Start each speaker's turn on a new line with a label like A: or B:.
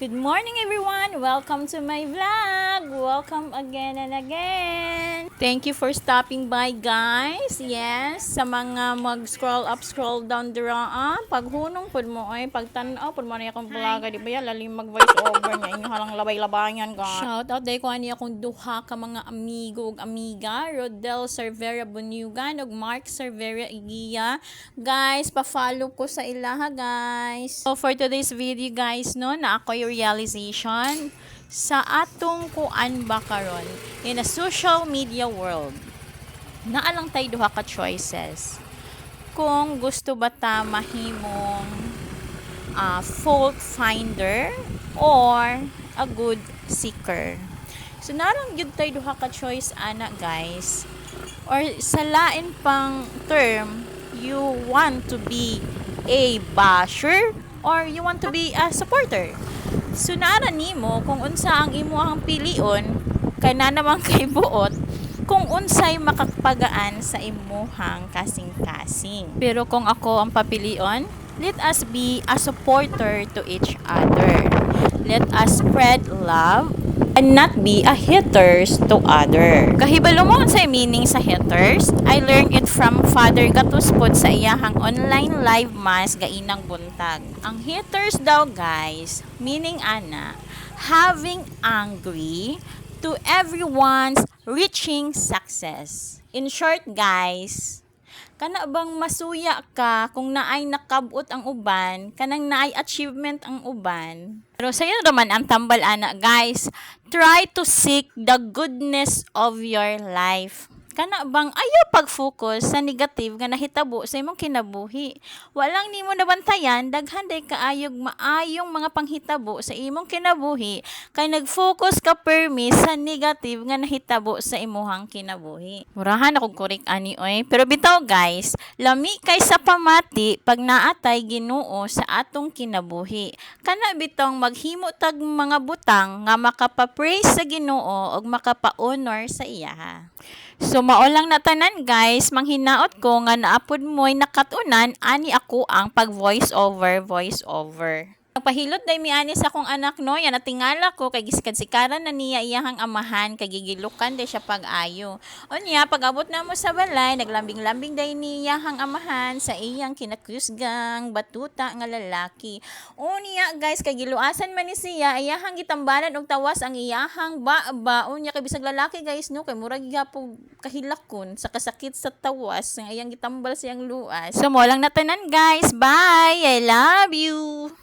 A: Good morning everyone! Welcome to my vlog! Welcome again and again! Thank you for stopping by guys! Yes, sa mga mag-scroll up, scroll down dira paghunong pod mo ay pagtanaw pod mo na akong vlog, di ba yan? Lalim mag-voice over niya, inyo halang labay-labayan guys. Shout out dahil ko ani akong duha ka mga amigo ug amiga, Rodel Cervera Bunyugan ug Mark Cervera Igia. Guys, pa-follow ko sa ilaha guys. So for today's video guys, no, na ako yung realization sa atong kuan ba karon in a social media world. Naalang tay duha ka choices. Kung gusto ba ta mahimong fault finder or a good seeker. So narang gyud tay duha ka choice ana guys. Or sa lain pang term, you want to be a basher or you want to be a supporter. So naara nimo kung unsa ang imuhang pilion kay na naman kay buot kung unsay makakpagaan sa imuhang kasing-kasing. Pero kung ako ang papilion, let us be a supporter to each other. Let us spread love and not be a haters to other. Kahibalo mo sa meaning sa haters, I learned it from Father Gatuspod sa iyahang online live mass gainang buntag. Ang haters daw guys, meaning ana, having angry to everyone's reaching success. In short guys, kana bang masuya ka kung naay nakabot ang uban, kanang naay achievement ang uban. Pero sayo naman ang tambal ana guys, try to seek the goodness of your life. Kana bang ayaw pag-focus sa negative nga nahitabo sa imong kinabuhi. Walang nimo nabantayan daghan day kaayog maayong mga panghitabo sa imong kinabuhi kay nag-focus ka permi sa negative nga nahitabo sa imong kinabuhi. Murahan akong correct ani oy, pero bitaw guys, lami kay sa pamati pag naatay Ginoo sa atong kinabuhi. Kana bitong maghimo tag mga butang nga makapa-praise sa Ginoo ug makapa-honor sa iya. So mao lang na tanan guys, manghinaot ko nga naapod mo'y nakatunan ani ako ang pag voice over. Nagpahilot day mi ani sa akong anak no, yan natingala ko kay gisikad-sikaran na niya iyahang amahan kay gigilukan day siya pag-ayo. Unya pag-abot na mo sa balay, naglambing-lambing day ni iyahang amahan sa iyang kinakusgang batuta nga lalaki. Unya guys kay giluasan man ni siya, iyahang gitambalan og tawas ang iyahang ba unya kay bisag lalaki guys no, kay murag gyapon kahilakon sa kasakit sa tawas nga iyang gitambal siyang luas. So mo lang na tanan guys. Bye. I love you.